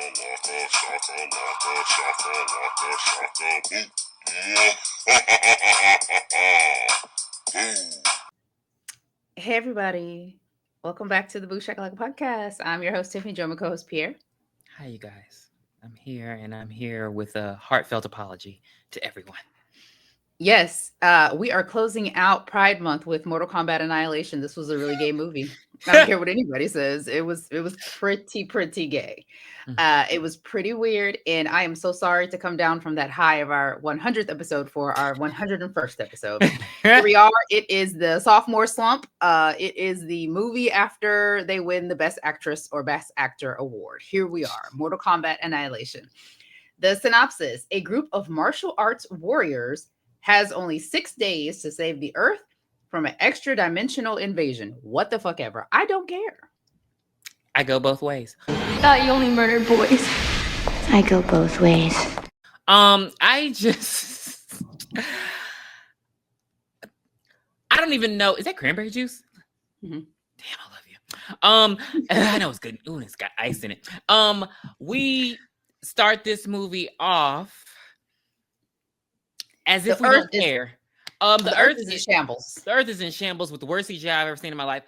Hey everybody, welcome back to the Booshakalaka podcast. I'm your host Tiffany, joined my co-host Pierre. Hi, you guys. I'm here with a heartfelt apology to everyone. Yes, we are closing out Pride Month with Mortal Kombat Annihilation. This was a really gay movie. I don't care what anybody says. It was pretty gay. It was pretty weird, and I am so sorry to come down from that high of our 100th episode for our 101st episode. Here we are. It is the sophomore slump. It is the movie after they win the Best Actress or Best Actor award. Here we are, Mortal Kombat Annihilation. The synopsis: a group of martial arts warriors has only 6 days to save the Earth from an extra dimensional invasion. What the fuck ever. I don't care. I go both ways. Thought you only murdered boys. I go both ways. I don't even know. Is that cranberry juice? Mm-hmm. Damn, I love you. I know it's good. Ooh, it's got ice in it. We start this movie off as if we don't care. The Earth is in shambles. The Earth is in shambles with the worst CGI I've ever seen in my life.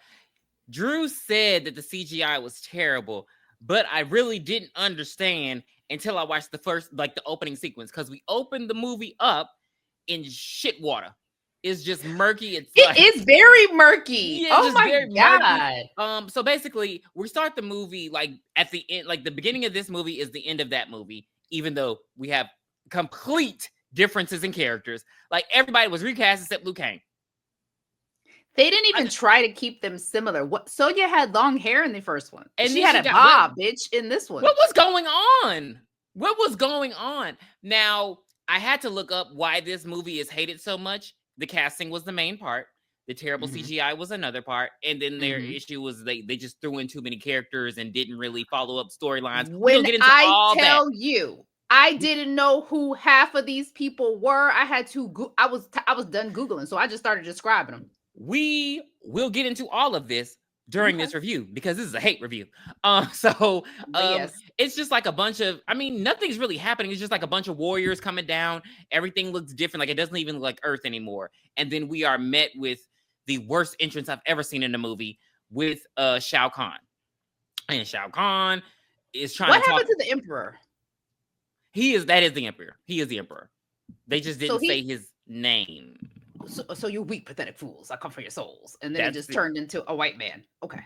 Drew said that the CGI was terrible, but I really didn't understand until I watched the opening sequence, because we opened the movie up in shit water. It's just murky. It is very murky. Yeah, oh my god. Murky. So basically, we start the movie like at the end, like the beginning of this movie is the end of that movie, even though we have complete differences in characters. Like everybody was recast except Liu Kang. They didn't even try to keep them similar. Sonya had long hair in the first one, and she had a bob, bitch, in this one. What was going on? Now, I had to look up why this movie is hated so much. The casting was the main part. The terrible CGI was another part. And then their issue was they just threw in too many characters and didn't really follow up storylines. When I tell you, I didn't know who half of these people were. I had to I was done Googling, so I just started describing them. We will get into all of this during this review, because this is a hate review. It's just like a bunch of, nothing's really happening. It's just like a bunch of warriors coming down. Everything looks different. Like it doesn't even look like Earth anymore. And then we are met with the worst entrance I've ever seen in a movie with Shao Kahn. And Shao Kahn is trying to talk. What happened to the Emperor? That is the Emperor. He is the Emperor. They just didn't say his name. So you weak, pathetic fools! I come for your souls, and then it just turned into a white man. Okay,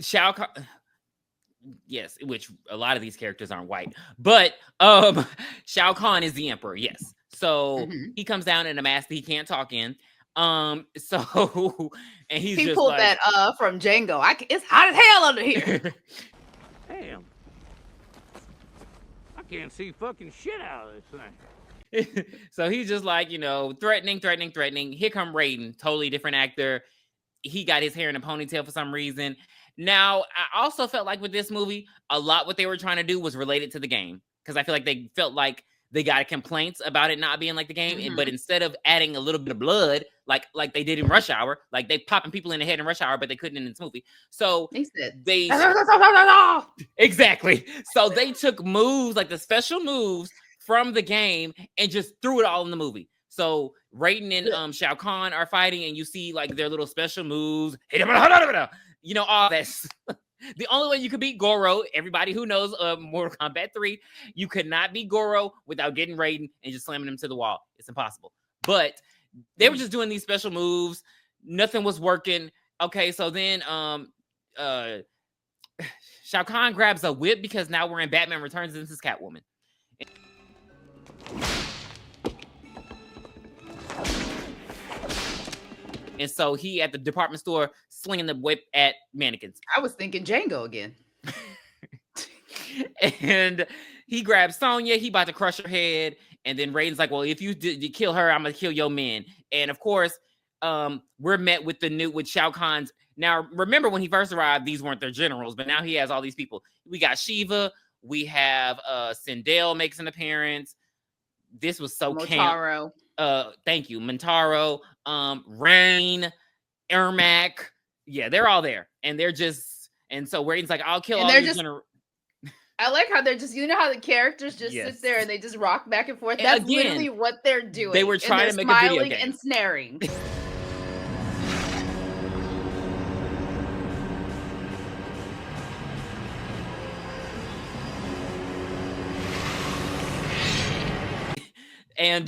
Shao Kahn. Yes, which a lot of these characters aren't white, but Shao Kahn is the Emperor. Yes, so he comes down in a mask that he can't talk in. And he pulled like, that from Django. It's hot as hell under here. Damn, I can't see fucking shit out of this thing. So he's just like, threatening. Here come Raiden, totally different actor. He got his hair in a ponytail for some reason. Now, I also felt like with this movie, a lot what they were trying to do was related to the game, because I feel like they felt like they got complaints about it not being like the game, but instead of adding a little bit of blood, like they did in Rush Hour, like they popping people in the head in Rush Hour, but they couldn't in this movie. So they exactly. So they took moves, like the special moves from the game, and just threw it all in the movie. So Raiden and Shao Kahn are fighting, and you see like their little special moves, all that. The only way you could beat Goro, everybody who knows Mortal Kombat 3, you could not beat Goro without getting Raiden and just slamming him to the wall. It's impossible. But they were just doing these special moves. Nothing was working. Okay, so then Shao Kahn grabs a whip, because now we're in Batman Returns, and this is Catwoman. And so he at the department store slinging the whip at mannequins. I was thinking Django again. And he grabs Sonya. He about to crush her head. And then Raiden's like, well, if you kill her, I'm going to kill your men. And of course, we're met with with Shao Kahn's. Now, remember when he first arrived, these weren't their generals, but now he has all these people. We got Shiva. We have Sindel makes an appearance. This was so Motaro. Thank you. Motaro, Rain, Ermac. Yeah, they're all there. And they're just, and so Raiden's like, I'll kill all your generals. I like how they're just, you know how the characters just Yes. sit there and they just rock back and forth. And That's again, literally what they're doing. they were And trying they're to make a video smiling game. and snaring. And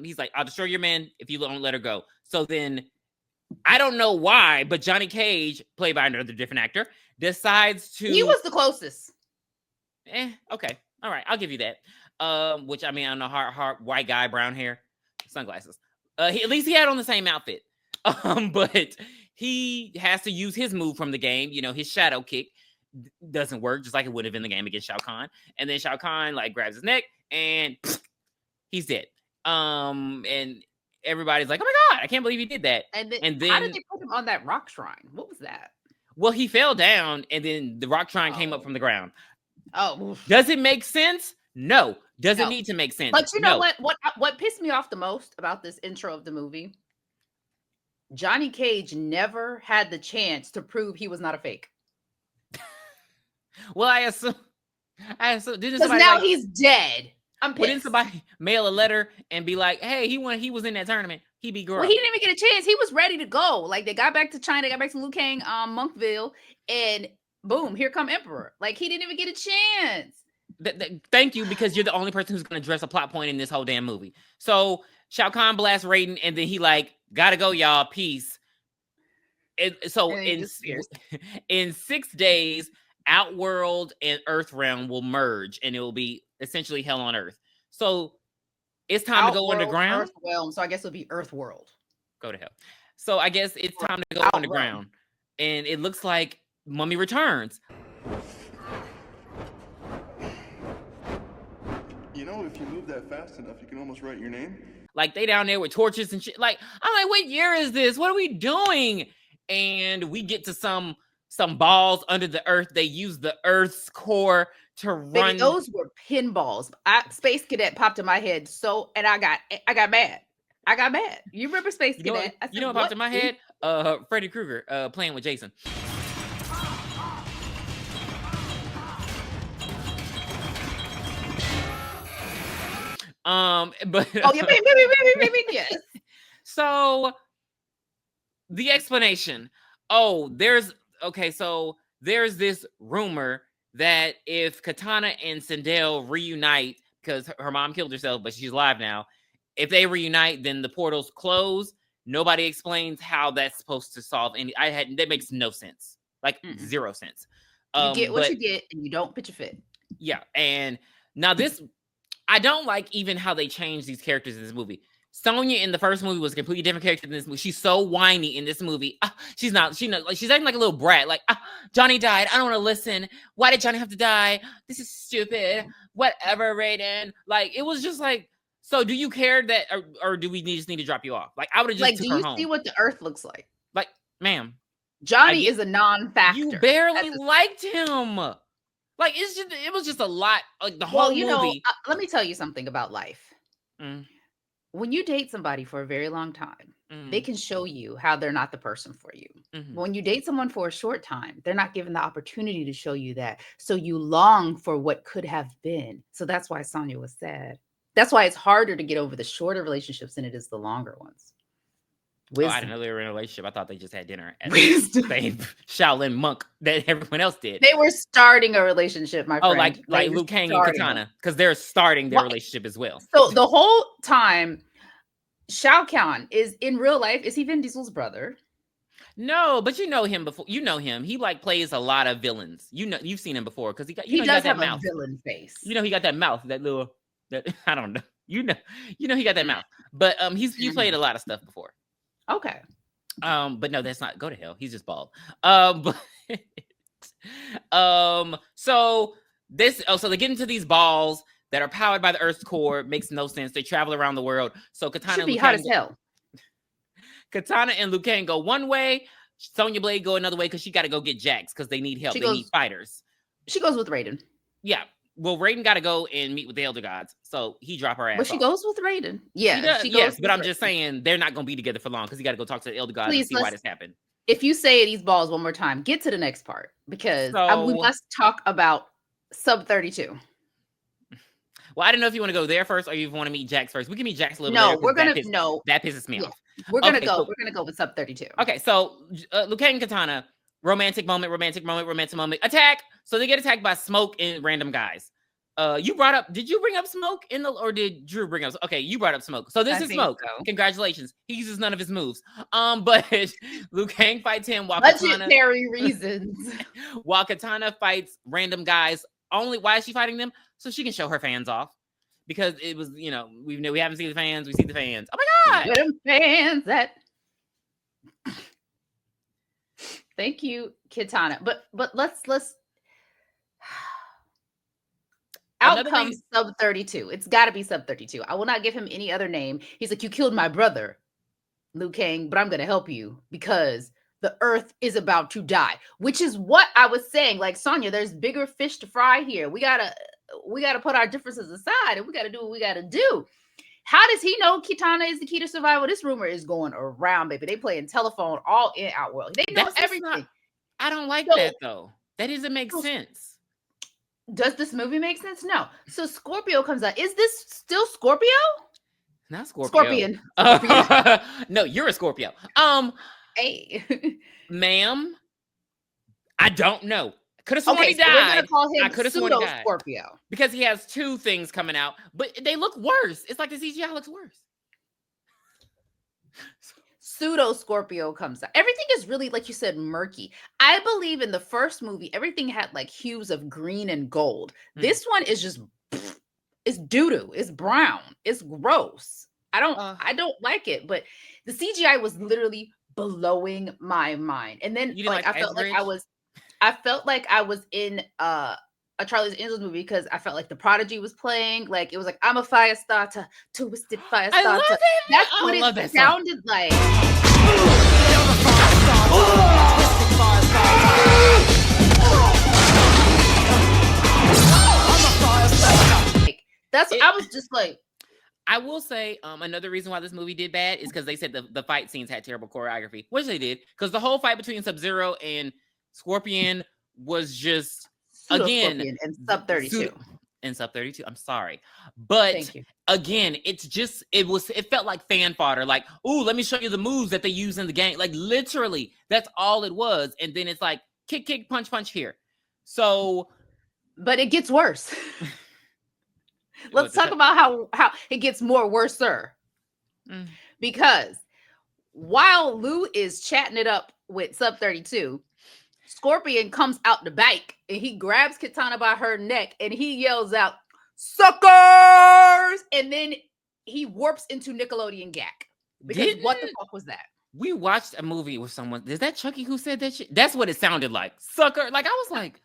he's like, I'll destroy your men if you don't let her go. So then I don't know why, but Johnny Cage, played by another different actor, decides to. He was the closest. Okay. All right. I'll give you that. Which I mean, I don't know, hard white guy, brown hair, sunglasses. At least he had on the same outfit. But he has to use his move from the game. You know, his shadow kick doesn't work, just like it would have in the game against Shao Kahn. And then Shao Kahn like grabs his neck and he's dead. And everybody's like, "Oh my god, I can't believe he did that." And then how did they put him on that rock shrine? What was that? Well, he fell down, and then the rock shrine came up from the ground. Oh, does it make sense? No. Does it need to make sense? But you know what pissed me off the most about this intro of the movie? Johnny Cage never had the chance to prove he was not a fake. Well, I assume because now he's dead. I'm pissed. Didn't somebody mail a letter and be like, "Hey, he was in that tournament. He beat girl." Well, he didn't even get a chance. He was ready to go. Like they got back to China, got back to Liu Kang, Monkville, and boom, here come Emperor. Like he didn't even get a chance. Thank you, because you're the only person who's going to address a plot point in this whole damn movie. So Shao Kahn blasts Raiden, and then he like, "Gotta go, y'all. Peace." So in 6 days, Outworld and Earthrealm will merge, and it will be essentially hell on Earth. So it's time to go underground. Earthrealm, so I guess it'll be Earthworld. Go to hell. So I guess it's time to go underground, and it looks like Mummy returns. You know, if you move that fast enough, you can almost write your name. Like they down there with torches and shit. Like I'm like, what year is this? What are we doing? And we get to some balls under the earth. They use the Earth's core to run. Those were pinballs. Space Cadet popped in my head. And I got mad. I got mad. You remember Space Cadet? You know what popped in my head? Freddy Krueger playing with Jason. But maybe yes. So the explanation. There's this rumor that if Katana and Sindel reunite, because her mom killed herself, but she's alive now. If they reunite, then the portals close. Nobody explains how that's supposed to solve any. That makes no sense. Like zero sense. You get what you get, and you don't pitch a fit. Yeah, and now this, I don't like even how they changed these characters in this movie. Sonya in the first movie was a completely different character than this movie. She's so whiny in this movie. She's acting like a little brat. Like, Johnny died. I don't want to listen. Why did Johnny have to die? This is stupid. Whatever, Raiden. Like, it was just like, so do you care that, or do we just need to drop you off? Like, I would have just took her home. Do you see what the Earth looks like? Like, ma'am. Johnny is a non-factor. You barely liked him. Like, it was just a lot. Like, the whole movie. Let me tell you something about life. When you date somebody for a very long time, they can show you how they're not the person for you. But when you date someone for a short time, they're not given the opportunity to show you that. So you long for what could have been. So that's why Sonya was sad. That's why it's harder to get over the shorter relationships than it is the longer ones. I didn't know they were in a relationship. I thought they just had dinner at the same Shaolin monk that everyone else did. They were starting a relationship, my friend. Like Liu Kang and Katana, because they're starting their relationship as well. So the whole time, Shao Kahn is in real life. Is he Vin Diesel's brother? No, but you know him before. You know him. He like plays a lot of villains. You know, you've seen him before because he does have a villain face. You know, he got that mouth, that I don't know. You know, he got that mouth. But he played a lot of stuff before. Okay. But no, that's not. Go to hell. He's just bald. So they get into these balls that are powered by the Earth's core. Makes no sense. They travel around the world. So Katana should be hot as hell. Katana and Liu Kang go one way. Sonya Blade go another way because she got to go get Jax because they need help. They need fighters. She goes with Raiden. Yeah. Well, Raiden got to go and meet with the Elder Gods, so he drop her ass. Well, she goes with Raiden. Yeah, she goes. Yes, but I'm just saying they're not going to be together for long because he got to go talk to the Elder Gods and see why this happened. if you say these balls one more time, get to the next part because we So- must talk about sub 32. Well, I don't know if you want to go there first or you want to meet Jax first. We can meet Jax a little No, later. 'cause we're gonna that pisses me off. We're gonna Okay, go. so- We're gonna go with sub 32. Okay, so Liu Kang and Katana, romantic moment, attack. So they get attacked by Smoke and random guys. Did you bring up Smoke or did Drew bring up? Okay, you brought up Smoke. So this I is think Smoke. so. Congratulations. He uses none of his moves. But Liu Kang fights him while Katana, Budgetary reasons. while Katana fights random guys. Why is she fighting them? So she can show her fans off. Because it was, we haven't seen the fans, we see the fans. Oh my God. Where them fans at? Thank you, Kitana. But let's out comes sub 32. It's got to be sub 32. I will not give him any other name. He's like, you killed my brother, Liu Kang, but I'm going to help you because the earth is about to die, which is what I was saying. Like, Sonya, there's bigger fish to fry here. We gotta put our differences aside and we got to do what we got to do. How does he know Kitana is the key to survival? This rumor is going around, baby. They playing telephone all in Outworld. They know everything. I don't like that, though. That doesn't make sense. Does this movie make sense? No. So Scorpio comes out. Is this still Scorpio? Not Scorpio. Scorpion. No, you're a Scorpio. Hey. Ma'am, I don't know. Could have sworn he so died. we're gonna call him I could have sworn he died. Scorpio because he has two things coming out, but they look worse. It's like the CGI looks worse. Pseudo Scorpio comes out. Everything is really, like you said, murky. I believe in the first movie, everything had like hues of green and gold. This one is just, it's doo-doo. It's brown. It's gross. I don't like it. But the CGI was literally blowing my mind. And then I felt like I was in a Charlie's Angels movie because I felt like the Prodigy was playing. Like it was like, I'm a fire starter, twisted fire starter. I love it. That's what it sounded like. That's what I was just like. I will say another reason why this movie did bad is because they said the fight scenes had terrible choreography, which they did. Because the whole fight between Sub-Zero and Scorpion was just again and sub 32. And sub 32. I'm sorry, but again, it felt like fan fodder. Like, ooh, let me show you the moves that they use in the game. Like literally, that's all it was. And then it's like kick, kick, punch, punch here. So, but it gets worse. Let's talk about how it gets more worse, sir. Because while Lou is chatting it up with Sub 32, Scorpion comes out the bike and he grabs Kitana by her neck and he yells out, "Suckers!" And then he warps into Nickelodeon Gak. Because what the fuck was that? We watched a movie with someone. Is that Chucky who said that shit? That's what it sounded like. Sucker. Like, I was like,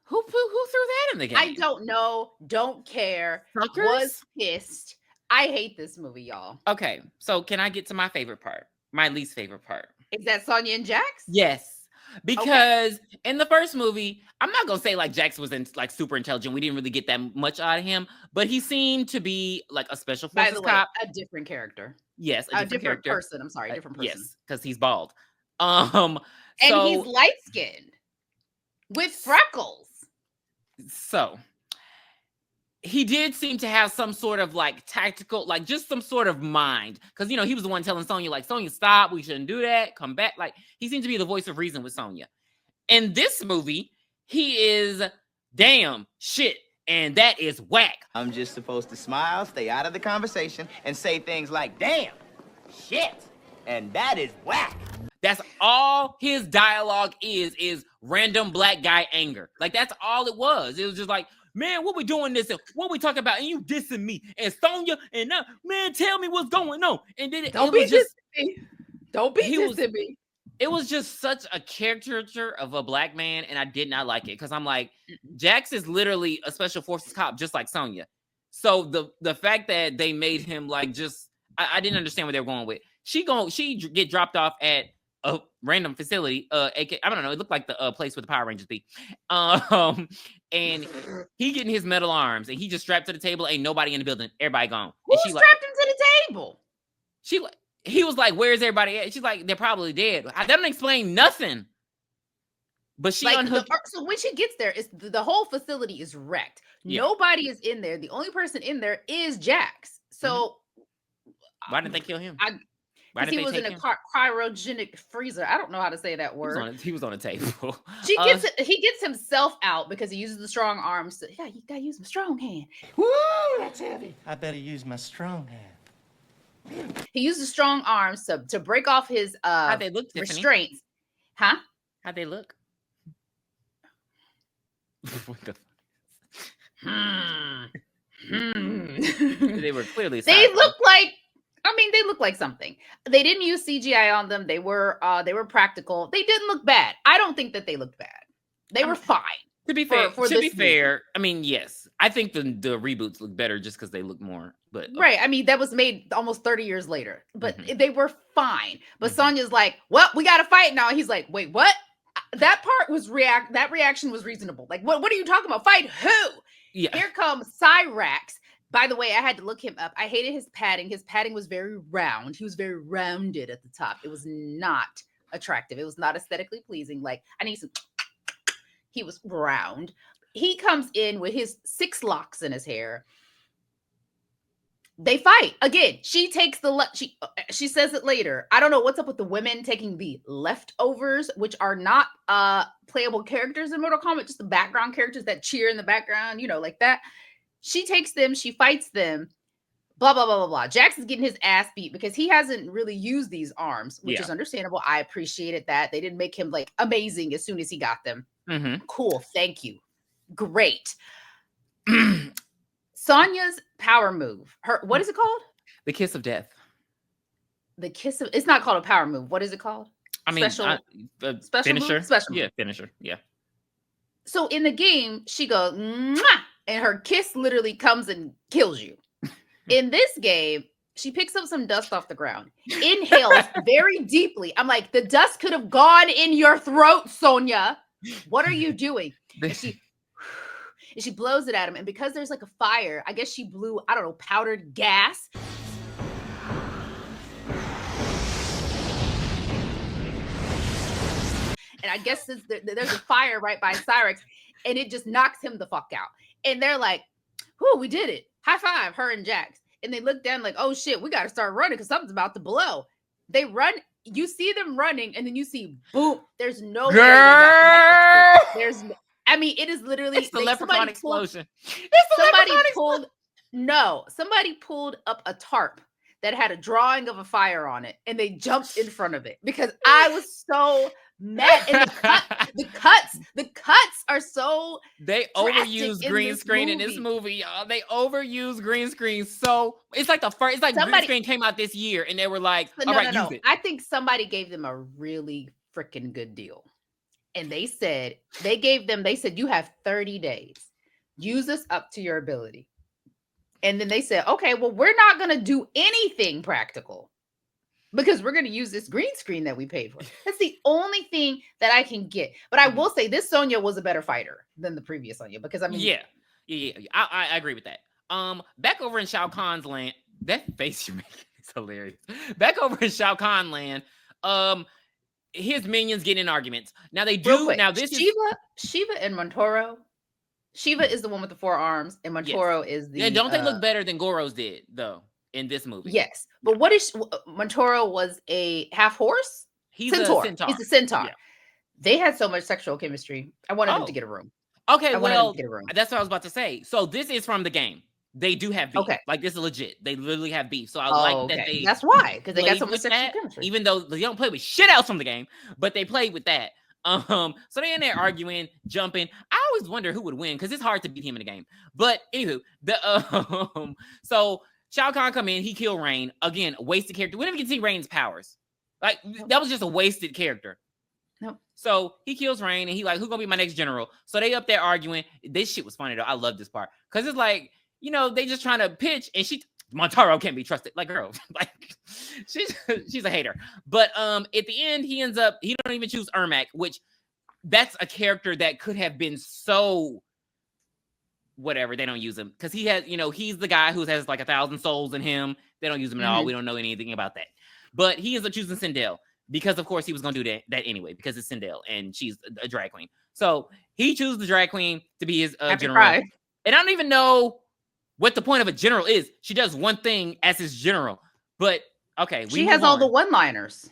who threw that in the game? I don't know. Don't care. Suckers? Was pissed. I hate this movie, y'all. Okay, so can I get to my favorite part? My least favorite part. Is that Sonya and Jax? Yes. Because in the first movie, I'm not gonna say like Jax was like super intelligent. We didn't really get that much out of him, but he seemed to be like a special forces cop. A different character. Yes, a different person. I'm sorry, different person. Yes, because he's bald. And he's light skinned with freckles. So he did seem to have some sort of like tactical, like just some sort of mind. Because, he was the one telling Sonya, like, Sonya, stop. We shouldn't do that. Come back. Like, he seemed to be the voice of reason with Sonya. In this movie, he is damn shit. And that is whack. I'm just supposed to smile, stay out of the conversation, and say things like, damn, shit. And that is whack. That's all his dialogue is random black guy anger. Like, that's all it was. It was just like, man, what we doing this? And what we talking about? And you dissing me. And Sonya, and now, man, tell me what's going on. And then Don't be dissing me. Don't be dissing me. It was just such a caricature of a black man, and I did not like it. Because I'm like, Jax is literally a special forces cop, just like Sonya. So the fact that they made him like just, I didn't understand what they were going with. She get dropped off at a random facility, I don't know, it looked like the place where the Power Rangers be. And he getting his metal arms, and he just strapped to the table. Ain't nobody in the building. Everybody gone. Who strapped him to the table? he was like, "Where's everybody at?" She's like, "They're probably dead." That doesn't explain nothing. But she unhooked. So when she gets there, the whole facility is wrecked. Yeah. Nobody is in there. The only person in there is Jax. So why didn't they kill him? Because he was in a cryogenic freezer. I don't know how to say that word. He was on a table. He gets himself out because he uses the strong arms. Yeah, you gotta use my strong hand. Woo, that's heavy. I better use my strong hand. He used the strong arms to break off his How'd they look, restraints. Huh? How'd they look? What the They were clearly they look like something. They didn't use CGI on them. They were practical. They didn't look bad. I don't think that they looked bad. They were fine. To be fair, I mean, yes. I think the reboots look better just because they look more. But right. I mean, that was made almost 30 years later. But they were fine. But Sonya's like, well, we gotta fight now. He's like, wait, what? That part was that reaction was reasonable. Like, what are you talking about? Fight who? Yeah. Here comes Cyrax. By the way, I had to look him up. I hated his padding. His padding was very round. He was very rounded at the top. It was not attractive. It was not aesthetically pleasing. Like, I need some. He was round. He comes in with his 6 locks in his hair. They fight again. She takes she says it later. I don't know what's up with the women taking the leftovers, which are not playable characters in Mortal Kombat, just the background characters that cheer in the background, like that. She takes them, she fights them, blah, blah, blah, blah, blah. Jax is getting his ass beat because he hasn't really used these arms, which is understandable. I appreciated that. They didn't make him like amazing as soon as he got them. Cool. Thank you. Great. Sonya's power move. What is it called? The Kiss of Death. It's not called a power move. What is it called? I mean, special finisher. Move? Special yeah, move. Finisher. Yeah. So in the game, she goes, mwah, and her kiss literally comes and kills you. In this game, she picks up some dust off the ground, inhales very deeply. I'm like, the dust could have gone in your throat, Sonya. What are you doing? And she blows it at him. And because there's like a fire, I guess she blew, I don't know, powdered gas. And I guess there's a fire right by Cyrax, and it just knocks him the fuck out. And they're like, whoo, we did it. High five, her and Jax. And they look down like, oh shit, we got to start running because something's about to blow. They run. You see them running, and then you see, boom. There's no way. I mean, it is literally it's the leprechaun explosion. Somebody pulled up a tarp that had a drawing of a fire on it, and they jumped in front of it because I was so mad. And the cuts are so they overuse green screen in this movie, y'all. They overuse green screen, so it's like green screen came out this year, and they were like, use it. I think somebody gave them a really freaking good deal. And they said, you have 30 days. Use this up to your ability. And then they said, okay, well, we're not going to do anything practical because we're going to use this green screen that we paid for. That's the only thing that I can get. But I will say this Sonya was a better fighter than the previous Sonya because I mean, yeah. I agree with that. Back over in Shao Kahn's land, that face you're making is hilarious. Back over in Shao Kahn land, his minions get in arguments. Now they do. Quick, now this Shiva and Montoro. Shiva is the one with the 4 arms, and Montoro is the. Yeah, don't they look better than Goro's did though in this movie? Yes, but what is Montoro was a half horse? He's a centaur. He's a centaur. Yeah. They had so much sexual chemistry. I wanted him to get a room. Okay, well, that's what I was about to say. So this is from the game. They do have beef. Okay. Like this is legit. They literally have beef. So I like that they. That's why, because they got so much sexual chemistry. Even though they don't play with shit else from the game, but they played with that. So they're in there arguing, jumping. I always wonder who would win because it's hard to beat him in the game. But anywho, so Shao Kahn come in, he kill Rain again. Wasted character. We didn't even get to see Rain's powers. Like that was just a wasted character. Nope. So he kills Rain, and he like, who's gonna be my next general? So they up there arguing. This shit was funny though. I love this part because it's like, they just trying to pitch, and Montaro can't be trusted. Like, girl, like she's a hater. But at the end, he don't even choose Ermac, which that's a character that could have been so whatever. They don't use him because he has, he's the guy who has like 1,000 souls in him. They don't use him at all. We don't know anything about that. But he ends up choosing Sindel because, of course, he was going to do that anyway because it's Sindel and she's a drag queen. So he chooses the drag queen to be his general. Pride. And I don't even know what the point of a general is. She does one thing as his general. But, okay. She has all the one-liners.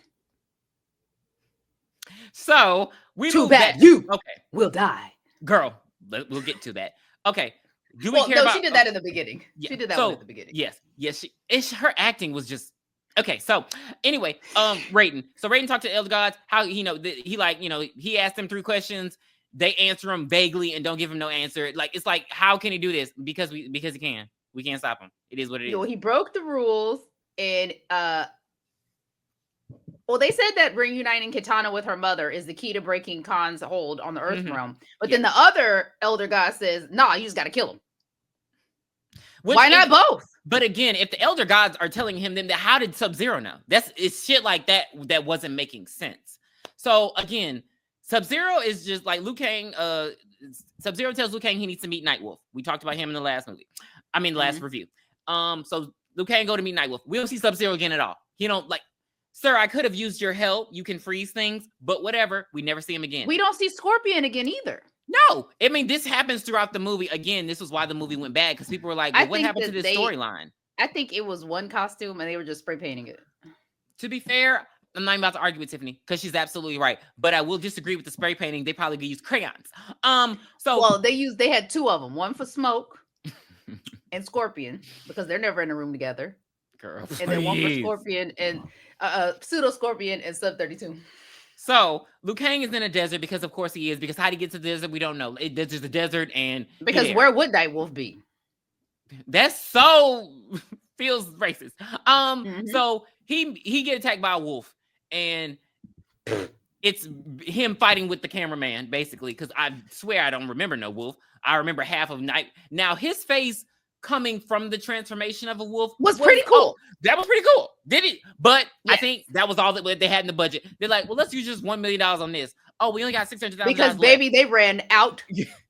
So we too bad back. You will die, girl. We'll get to that. Okay. Do we care about? She did that in the beginning. Yeah. She did that one at the beginning. Yes. Her acting was just okay. So anyway, Raiden. So Raiden talked to Elder Gods. How he asked them 3 questions. They answer them vaguely and don't give him no answer. Like it's like, how can he do this? Because he can. We can't stop him. It is what it is. He broke the rules and well, they said that reuniting Kitana with her mother is the key to breaking Khan's hold on the Earth realm. But then the other Elder God says, "Nah, you just got to kill him." Why not both? But again, if the Elder Gods are telling him, then how did Sub-Zero know? It's shit like that wasn't making sense. So again, Sub-Zero is just like Liu Kang. Sub-Zero tells Liu Kang he needs to meet Nightwolf. We talked about him in the last movie. I mean, last review. So Liu Kang go to meet Nightwolf. We don't see Sub-Zero again at all. Sir, I could have used your help. You can freeze things, but whatever. We never see him again. We don't see Scorpion again either. No. I mean, this happens throughout the movie. Again, this was why the movie went bad, because people were like, well, what happened to this storyline? I think it was one costume and they were just spray painting it. To be fair, I'm not even about to argue with Tiffany because she's absolutely right. But I will disagree with the spray painting. They probably could use crayons. They had 2 of them, one for Smoke and Scorpion, because they're never in a room together. Girl, and then one for Scorpion and Pseudo Scorpion and Sub 32. So Liu Kang is in a desert because, of course, he is. Because how did he get to the desert? We don't know. There's just a desert, and because where would Nightwolf be? That's so feels racist. So he get attacked by a wolf, and it's him fighting with the cameraman basically. Because I swear I don't remember no wolf. I remember half of night. Now his face coming from the transformation of a wolf was pretty cool. That was pretty cool. Did it? But yes. I think that was all that they had in the budget. They're like, well, let's use just $1 million on this. Oh, we only got $600,000 because baby, they ran out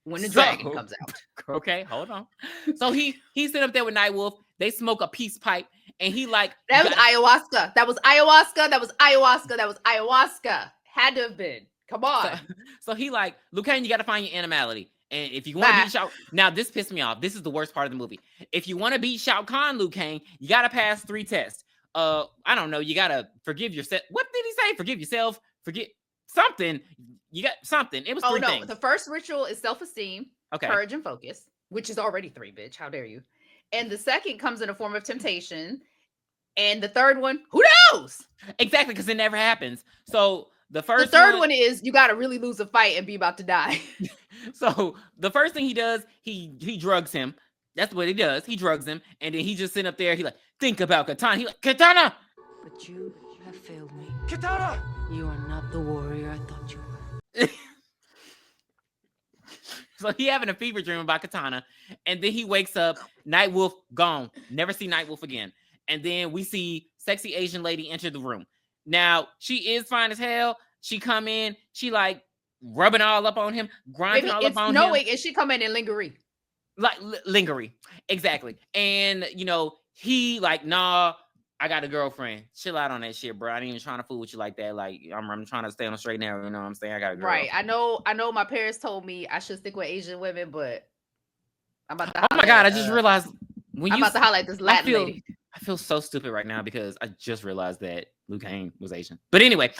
when the dragon comes out. Okay, hold on. So he's sitting up there with Nightwolf. They smoke a peace pipe, and he like that was ayahuasca. That was ayahuasca. That was ayahuasca. That was ayahuasca. Had to have been. Come on. So he like, Liu Kang, you got to find your animality. And if you want to beat Shao, now this pissed me off. This is the worst part of the movie. If you want to beat Shao Kahn, Liu Kang, you got to pass 3 tests. I don't know. You got to forgive yourself. What did he say? Forgive yourself. Forget something. You got something. It was 3 things. The first ritual is self-esteem, courage, and focus, which is already 3, bitch. How dare you? And the second comes in a form of temptation. And the third one, who knows? Exactly, because it never happens. So the third one is you got to really lose a fight and be about to die. So the first thing he does, he drugs him. That's what he does. He drugs him, and then he just sitting up there. He like, think about Katana. He like, Katana. But you have failed me. Katana. You are not the warrior I thought you were. So he having a fever dream about Katana, and then he wakes up. Nightwolf gone. Never see Nightwolf again. And then we see sexy Asian lady enter the room. Now she is fine as hell. She come in. She like rubbing all up on him, grinding all up on him. No way, and she come in lingerie. Like lingerie, exactly. And he like, nah, I got a girlfriend. Chill out on that shit, bro. I ain't even trying to fool with you like that. Like I'm trying to stay on the straight narrow. You know what I'm saying? I got a girl. Right. I know. My parents told me I should stick with Asian women, but I'm about to. Oh my god! I just realized when I'm about to highlight this Latin lady. I feel so stupid right now because I just realized that Liu Kang was Asian. But anyway,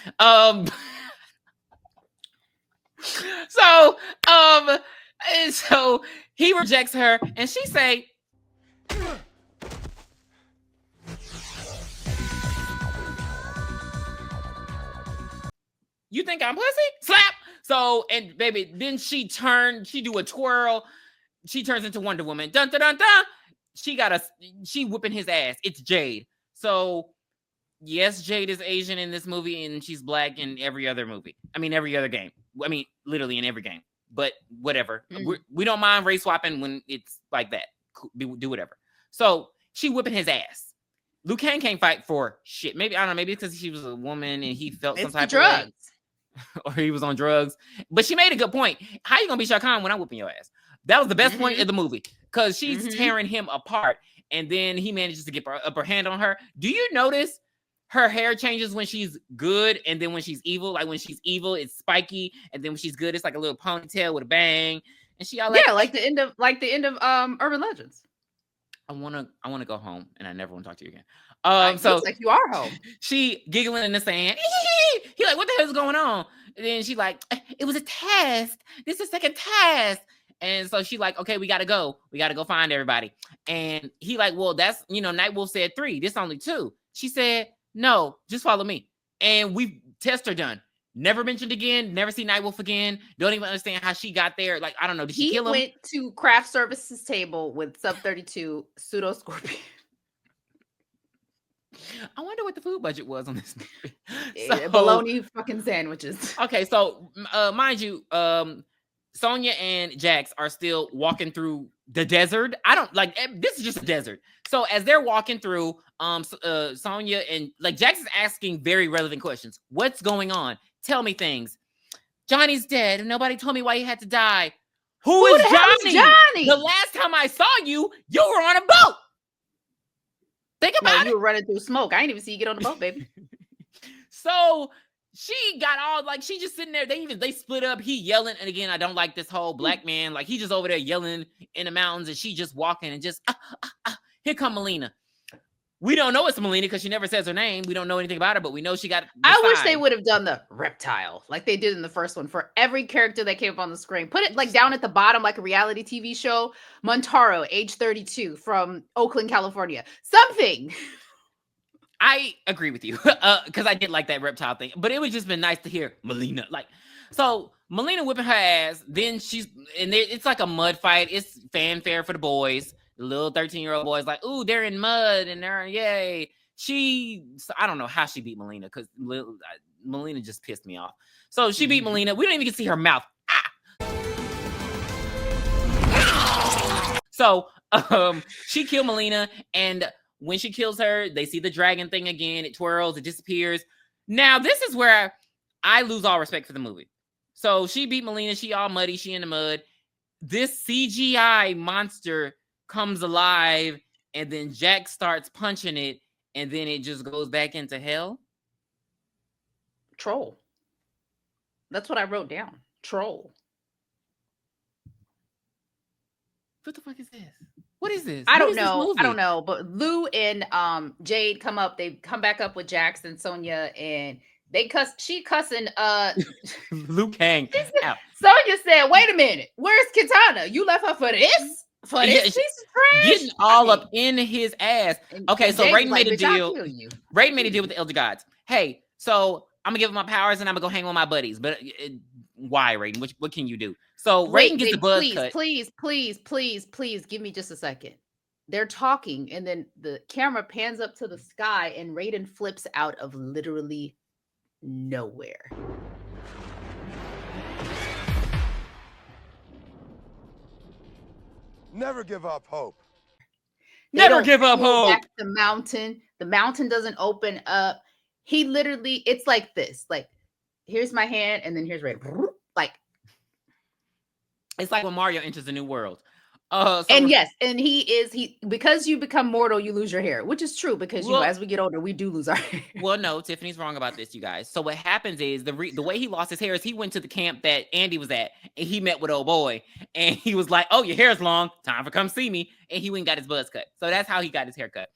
so he rejects her, and she say, "You think I'm pussy?" Slap. So, and baby, then she do a twirl. She turns into Wonder Woman. Dun dun dun dun. She whipping his ass. It's Jade. So, yes, Jade is Asian in this movie, and she's black in every other movie. I mean, every other game. I mean, literally in every game. But whatever. We don't mind race swapping when it's like that. Do whatever. So, she whipping his ass. Liu Kang can't fight for shit. Maybe, I don't know, maybe it's because she was a woman and he felt some type of way. Or he was on drugs. But she made a good point. How you gonna be Shao Kahn when I'm whooping your ass? That was the best point of the movie. Because she's tearing him apart. And then he manages to get her upper hand on her. Do you notice her hair changes when she's good, and then when she's evil. Like when she's evil, it's spiky, and then when she's good, it's like a little ponytail with a bang. And she all like the end of Urban Legends. I wanna go home, and I never want to talk to you again. So looks like you are home. She giggling in the sand. He like, what the hell is going on? And then she like, it was a test. This is the second test. And so she like, okay, we gotta go. We gotta go find everybody. And he like, well, that's Nightwolf said 3. This only 2. She said, no, just follow me. And we test her done. Never mentioned again. Never see Nightwolf again. Don't even understand how she got there. Like, I don't know. Did she kill him? He went to craft services table with Sub 32 Pseudo Scorpion. I wonder what the food budget was on this movie. Bologna fucking sandwiches. Okay, so mind you, Sonya and Jax are still walking through the desert. I don't like this is just a desert. So as they're walking through, Sonya and like Jax is asking very relevant questions. What's going on? Tell me things. Johnny's dead. Nobody told me why he had to die. Who is Johnny? The last time I saw you, you were on a boat. Think about it. You were running through smoke. I didn't even see you get on the boat, baby. So she got all like she just sitting there. They split up. He yelling, and again, I don't like this whole black man. Like he just over there yelling in the mountains, and she just walking and just here come Melina. We don't know it's Melina because she never says her name. We don't know anything about her, but we know she got. I wish they would have done the reptile like they did in the first one for every character that came up on the screen. Put it like down at the bottom, like a reality TV show. Montaro, age 32, from Oakland, California. Something. I agree with you because I did like that reptile thing, but it would just been nice to hear Melina. Like, so Melina whipping her ass. Then it's like a mud fight. It's fanfare for the boys. The little 13-year-old boys like, ooh, they're in mud and they're yay. I don't know how she beat Melina because Melina just pissed me off. So she beat Melina. We don't even get to see her mouth. So she killed Melina, and when she kills her, they see the dragon thing again. It twirls, it disappears. Now, this is where I lose all respect for the movie. So she beat Melina. She all muddy. She in the mud. This CGI monster comes alive, and then Jack starts punching it, and then it just goes back into hell. Troll. That's what I wrote down. Troll. What the fuck is this? What is this? I don't know. But Lou and Jade come up. They come back up with Jax and Sonya, and they cuss. She cussing. Liu Kang. Sonya said, "Wait a minute. Where's Kitana? You left her for this? For this piece of trash? Getting all up in his ass." Okay, so Raiden made a deal. Raiden made a deal with the Elder Gods. Hey, so I'm gonna give him my powers and I'm gonna go hang with my buddies. But why, Raiden? What can you do? So Raiden gets the buzz cut. Please, give me just a second. They're talking, and then the camera pans up to the sky, and Raiden flips out of literally nowhere. Never give up hope. Never give up hope. Back the mountain doesn't open up. He literally, it's like this. Like, here's my hand, and then here's Raiden. Like, it's like when Mario enters a new world. Because you become mortal, you lose your hair, which is true because as we get older, we do lose our hair. Well, no, Tiffany's wrong about this, you guys. So what happens is the way he lost his hair is he went to the camp that Andy was at, and he met with old boy, and he was like, "Oh, your hair's long. Time for come see me." And he went and got his buzz cut. So that's how he got his hair cut.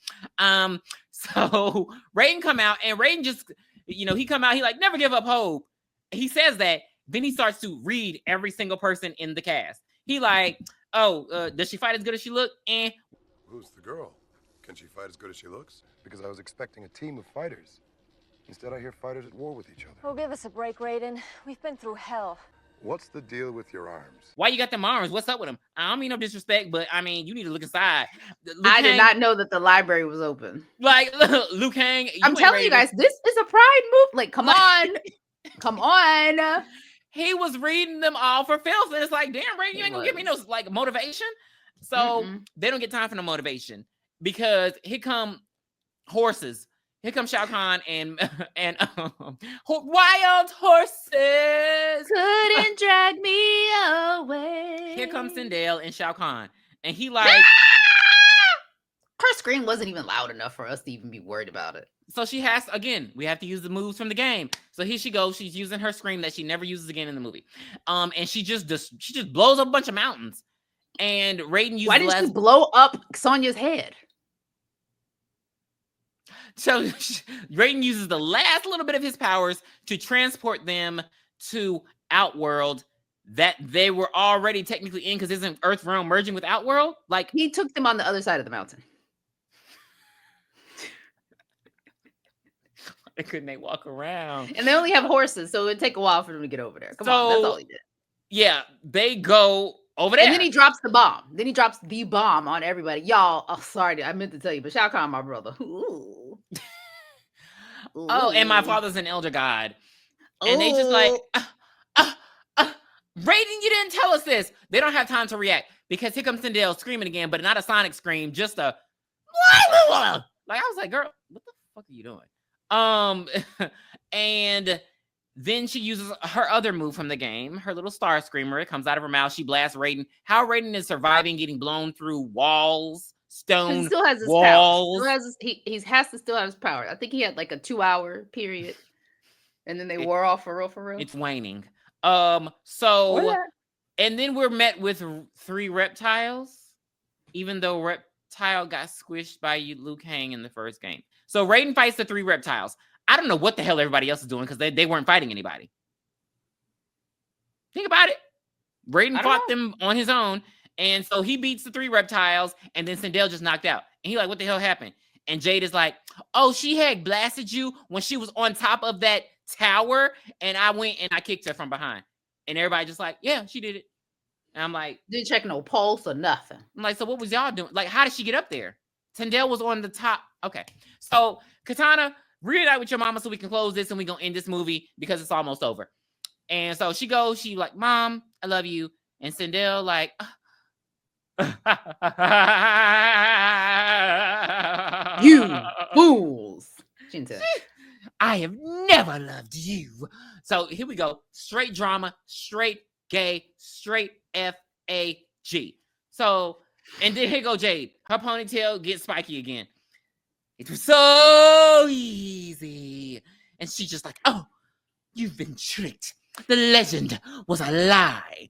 So Raiden come out, and Raiden just, he come out. He like, never give up hope. He says that. Then he starts to read every single person in the cast. He like, oh, does she fight as good as she look? Who's the girl? Can she fight as good as she looks? Because I was expecting a team of fighters. Instead, I hear fighters at war with each other. Oh, give us a break, Raiden. We've been through hell. What's the deal with your arms? Why you got them arms? What's up with them? I don't mean no disrespect, but I mean, you need to look inside. I did not know that the library was open. Like, Liu Kang. I'm telling you guys, this is a pride move. Like, come on. Come on. He was reading them all for filth, and it's like, damn, Raiden, you ain't gonna give me no like motivation. So they don't get time for no motivation because here come horses. Here comes Shao Kahn and wild horses couldn't drag me away. Here comes Sindel and Shao Kahn, and he like, Chris. scream wasn't even loud enough for us to even be worried about it. So we have to use the moves from the game. So here she goes. She's using her scream that she never uses again in the movie. And she just blows up a bunch of mountains. And Raiden uses Why did she blow up Sonya's head? So Raiden uses the last little bit of his powers to transport them to Outworld that they were already technically in, because isn't Earth realm merging with Outworld? Like, he took them on the other side of the mountain. Couldn't they walk around? And they only have horses, so it'd take a while for them to get over there. Come on, that's all he did. Yeah, they go over there. And then he drops the bomb. Then he drops the bomb on everybody. Y'all, oh, sorry, I meant to tell you, but Shao Kahn, my brother. Ooh. Ooh. Oh, and my father's an elder god. And they just like, Raiden, you didn't tell us this. They don't have time to react, because here comes Sindel screaming again, but not a Sonic scream, just a like, I was like, girl, what the fuck are you doing? And then she uses her other move from the game, her little star screamer. It comes out of her mouth. She blasts Raiden. How Raiden is surviving getting blown through walls, stone he still has his walls. Power. He has to still have his power. I think he had like a 2-hour period, and then they wore off for real. It's waning. And then we're met with 3 reptiles, even though Reptile got squished by Liu Kang in the first game. So Raiden fights the 3 reptiles. I don't know what the hell everybody else is doing, because they weren't fighting anybody. Think about it. Raiden fought them on his own. And so he beats the 3 reptiles, and then Sindel just knocked out. And he like, what the hell happened? And Jade is like, oh, she had blasted you when she was on top of that tower, and I went and I kicked her from behind. And everybody just like, yeah, she did it. And I'm like, didn't check no pulse or nothing. I'm like, so what was y'all doing? Like, how did she get up there? Sindel was on the top. Okay. So Katana, reunite with your mama so we can close this and we gonna end this movie because it's almost over. And so she goes, she like, Mom, I love you. And Sindel like, you fools. She didn't say that. I have never loved you. So here we go. Straight drama, straight gay, straight F-A-G. So, and then here go Jade. Her ponytail gets spiky again. It was so easy. And she's just like, oh, you've been tricked. The legend was a lie.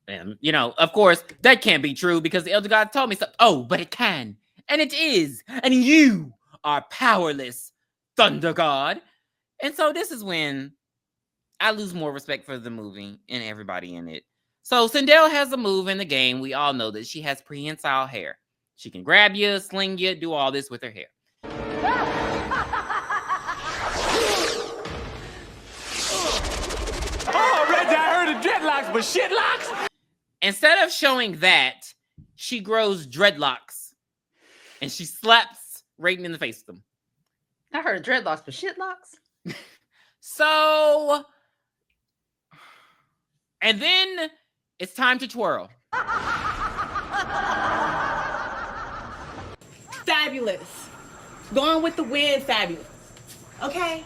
And, you know, of course, that can't be true because the elder god told me so. Oh, but it can. And it is. And you are powerless, Thunder God. And so this is when I lose more respect for the movie and everybody in it. So Sindel has a move in the game. We all know that she has prehensile hair. She can grab you, sling you, do all this with her hair. Oh, Reggie, I heard of dreadlocks, but shitlocks? Instead of showing that, she grows dreadlocks. And she slaps Raiden in the face with them. I heard of dreadlocks, but shitlocks? So, and then it's time to twirl. Fabulous. Going with the wind, fabulous. Okay?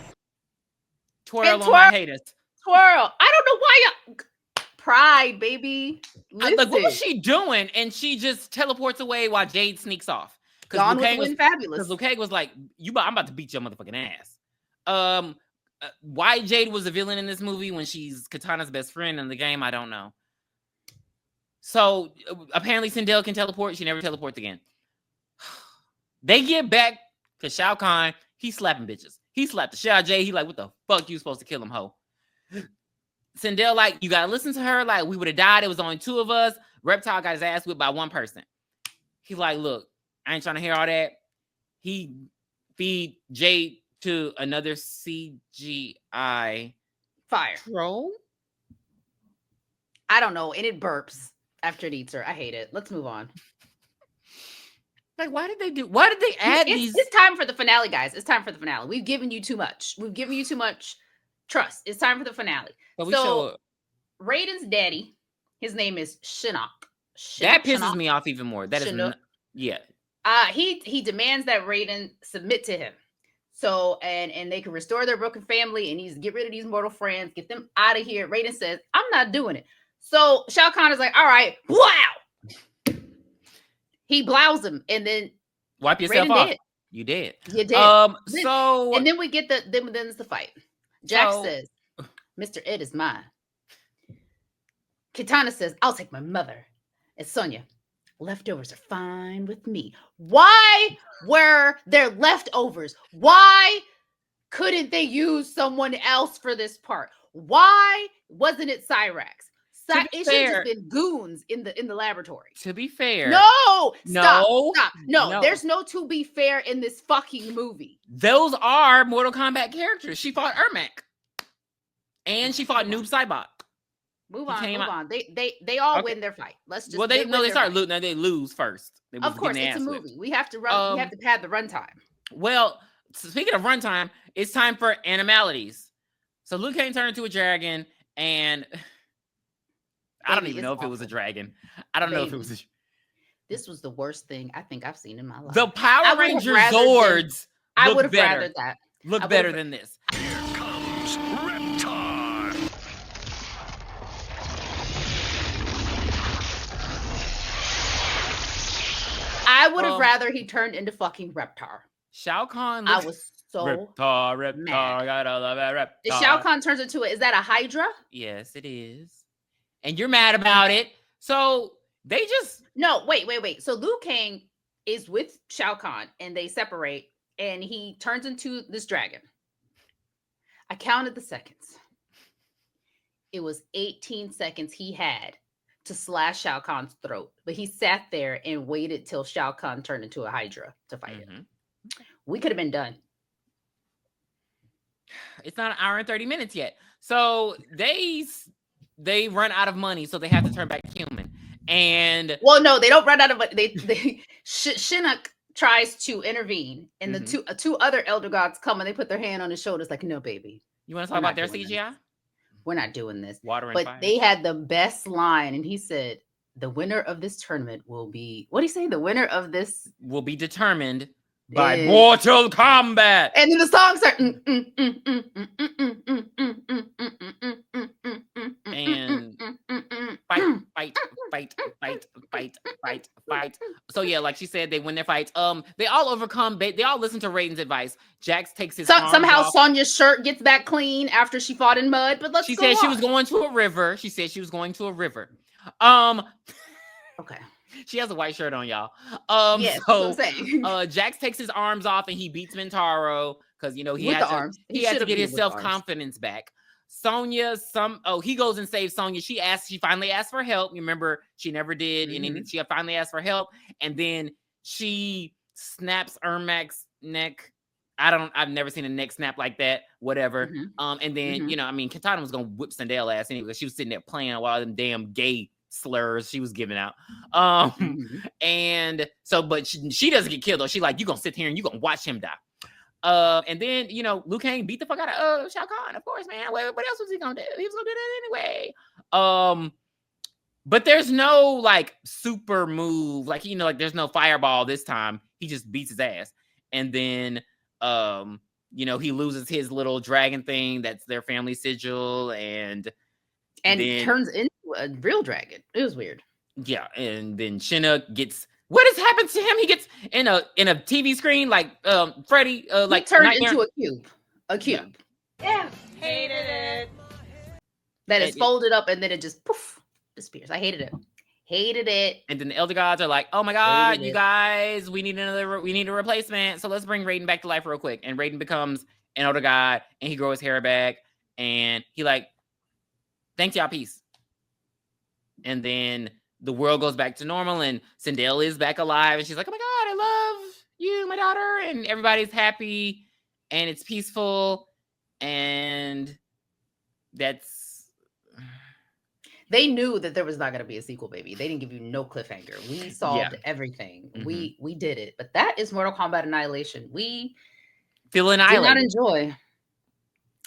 Twirl on my haters. Twirl. I don't know why y'all... Pride, baby. Like, what was she doing? And she just teleports away while Jade sneaks off. Gone with the wind, fabulous. Because Liu Kang was like, I'm about to beat your motherfucking ass. Why Jade was a villain in this movie when she's Katana's best friend in the game, I don't know. So apparently Sindel can teleport. She never teleports again. They get back to Shao Kahn. He's slapping bitches. He slapped the shit out of Jade. He like, what the fuck you supposed to kill him, ho? Sindel like, you gotta listen to her. Like, we would have died. It was only 2 of us. Reptile got his ass whipped by 1 person. He's like, look, I ain't trying to hear all that. He feed Jade to another CGI fire troll. I don't know, and it burps after it eats her. I hate it. Let's move on. Like, why did they add these? It's time for the finale, guys. It's time for the finale. We've given you too much. We've given you too much trust. It's time for the finale. So Raiden's daddy, his name is Shinnok. That pisses me off even more. That is yeah. He demands that Raiden submit to him. So and they can restore their broken family and he's get rid of these mortal friends, get them out of here. Raiden says, I'm not doing it. So Shao Kahn is like, all right, wow. He blows him, and then Wipe yourself Raiden off. did. You did. You did. So then we get then it's the fight. Jack says, "Mr. Ed is mine." Kitana says, "I'll take my mother." And Sonya, "Leftovers are fine with me." Why were there leftovers? Why couldn't they use someone else for this part? Why wasn't it Cyrax? It should have just been goons in the laboratory. To be fair. No! Stop. No, there's no to be fair in this fucking movie. Those are Mortal Kombat characters. She fought Ermac. And she fought Noob Saibot. Move on. They all win their fight. Let's just they lose first. Of course, it's a movie. We have to run. We have to pad the runtime. Well, speaking of runtime, it's time for animalities. So Liu Kang turned into a dragon, and I don't even know if it was a dragon. I don't know if it was. This was the worst thing I think I've seen in my life. The Power Ranger Zords. I would have rathered that. Look better than this. Here comes Reptar. I would have rather he turned into fucking Reptar. Shao Kahn. I was so Reptar. mad. Gotta love it, Reptar. If Shao Kahn turns into it, is that a Hydra? Yes, it is. And you're mad about it. So they just wait. So Liu Kang is with Shao Kahn and they separate and he turns into this dragon. I counted the seconds. It was 18 seconds he had to slash Shao Kahn's throat, but he sat there and waited till Shao Kahn turned into a Hydra to fight him. We could have been done. It's not an hour and 30 minutes yet. So they run out of money, so they have to turn back human. And no, they don't run out of money. Shinnok tries to intervene, and the two other elder gods come and they put their hand on his shoulders, like, "No, baby, you want to talk about their CGI? We're not doing this." Water and but fire. They had the best line, and he said, "The winner of this tournament will be." What did he say? The winner of this will be determined by Mortal Kombat. And then the songs are and fight. So yeah, like she said, they win their fights. They all overcome. They all listen to Raiden's advice. Jax takes his somehow off. Sonya's shirt gets back clean after she fought in mud. But she said she was going to a river. Okay. She has a white shirt on, y'all. Yes, so Jax takes his arms off and he beats Mintaro because he had to get his self-confidence back. Sonya, he goes and saves Sonya. She finally asked for help. You remember she never did, and then she finally asked for help, and then she snaps Ermac's neck. I've never seen a neck snap like that. Whatever. And then Kitana was gonna whip Sindel ass anyway. She was sitting there playing while them damn gay slurs she was giving out. And so, but she doesn't get killed though. She like, you gonna sit here and you gonna watch him die. And then Liu Kang beat the fuck out of Shao Kahn, of course, man. What else was he gonna do? He was gonna do that anyway. But there's no like super move, like there's no fireball this time. He just beats his ass, and then he loses his little dragon thing that's their family sigil, and then turns into a real dragon. It was weird. Yeah, and then Shinnok gets. What has happened to him? He gets in a TV screen like Freddy, like turned Nightmare. Into a cube. Yeah, hated it. That is folded up and then it just poof disappears. I hated it. And then the elder gods are like, "Oh my god, you guys, we need a replacement. So let's bring Raiden back to life real quick." And Raiden becomes an elder god, and he grows his hair back, and he like, "Thanks y'all, peace." And then the world goes back to normal, and Sindel is back alive, and she's like, "Oh my god, I love you, my daughter," and everybody's happy, and it's peaceful, and that's. They knew that there was not going to be a sequel, baby. They didn't give you no cliffhanger. We solved everything. We did it. But that is Mortal Kombat Annihilation. We feel annihilated. Did not enjoy.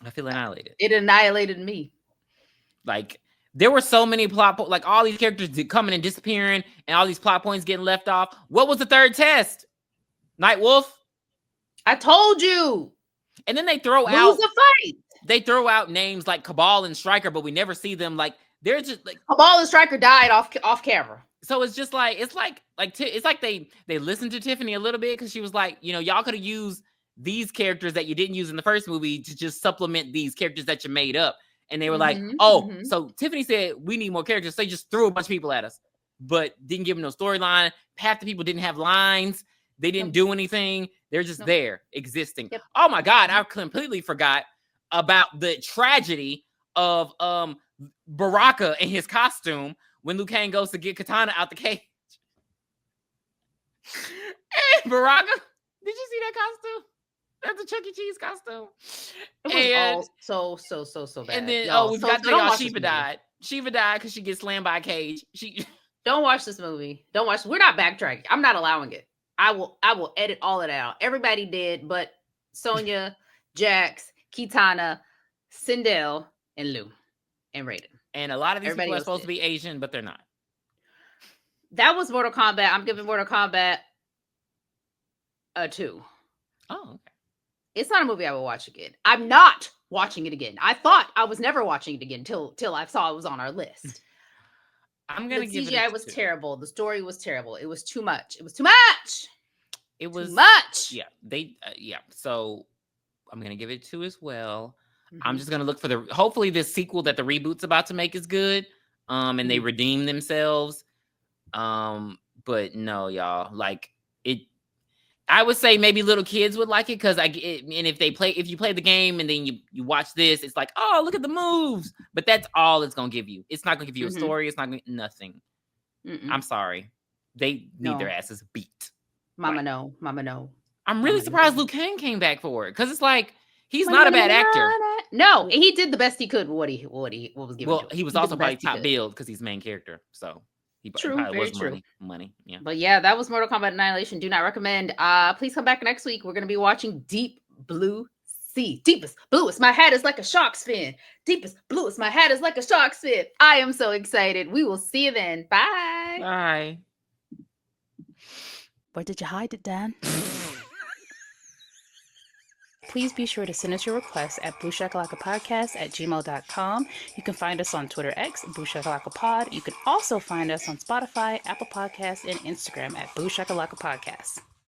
I feel annihilated. It annihilated me. Like. There were so many plot points, like all these characters coming and disappearing, and all these plot points getting left off. What was the third test? Night Wolf? I told you. And then they throw out the fight. They throw out names like Cabal and Stryker, but we never see them. Like they're just like Cabal and Stryker died off camera. So it's just like it's like they listened to Tiffany a little bit because she was like, y'all could have used these characters that you didn't use in the first movie to just supplement these characters that you made up. And they were like, so Tiffany said we need more characters. So they just threw a bunch of people at us, but didn't give them no storyline. Half the people didn't have lines. They didn't do anything. They're just there existing. Yep. Oh my God, I completely forgot about the tragedy of Baraka and his costume when Liu Kang goes to get Katana out the cage. Hey, Baraka, did you see that costume? That's a Chuck E. Cheese costume. It was all so bad. And then Y'all, we got to y'all. Shiva died. Shiva died because she gets slammed by a cage. Don't watch this movie. Don't watch. We're not backtracking. I'm not allowing it. I will edit all of it out. Everybody did, but Sonya, Jax, Kitana, Sindel, and Lou, and Raiden. And a lot of these Everybody people are else supposed did. to be Asian, but they're not. That was Mortal Kombat. I'm giving Mortal Kombat a 2. Oh, okay. It's not a movie I will watch again. I'm not watching it again. I thought I was never watching it again till I saw it was on our list. I'm gonna give CGI it was 2. terrible. The story was terrible. It was too much. It was too much. It was too much. Yeah, So I'm gonna give it 2 as well. I'm just gonna look for hopefully this sequel that the reboot's about to make is good. And they redeem themselves. But no, y'all, like it. I would say maybe little kids would like it because and if you play the game and then you watch this, it's like, oh, look at the moves. But that's all it's gonna give you. It's not gonna give you a story. It's not gonna nothing. I'm sorry. They need their asses beat. Mama no. I'm really surprised Liu Kang came back for it because it's like he's not a bad actor. No, he did the best he could. What was given. Well, he was also probably top billed because he's main character. So. True, very true. Money, yeah. But yeah, that was Mortal Kombat Annihilation. Do not recommend. Please come back next week. We're gonna be watching Deep Blue Sea. Deepest, bluest, my hat is like a shark's fin. Deepest, bluest, my hat is like a shark's fin. I am so excited. We will see you then. Bye. Bye. Where did you hide it, Dan? Please be sure to send us your requests at booshakalakapodcast@gmail.com. You can find us on Twitter X, BOOshakalakapod. You can also find us on Spotify, Apple Podcasts, and Instagram at BOOshakalakapodcast.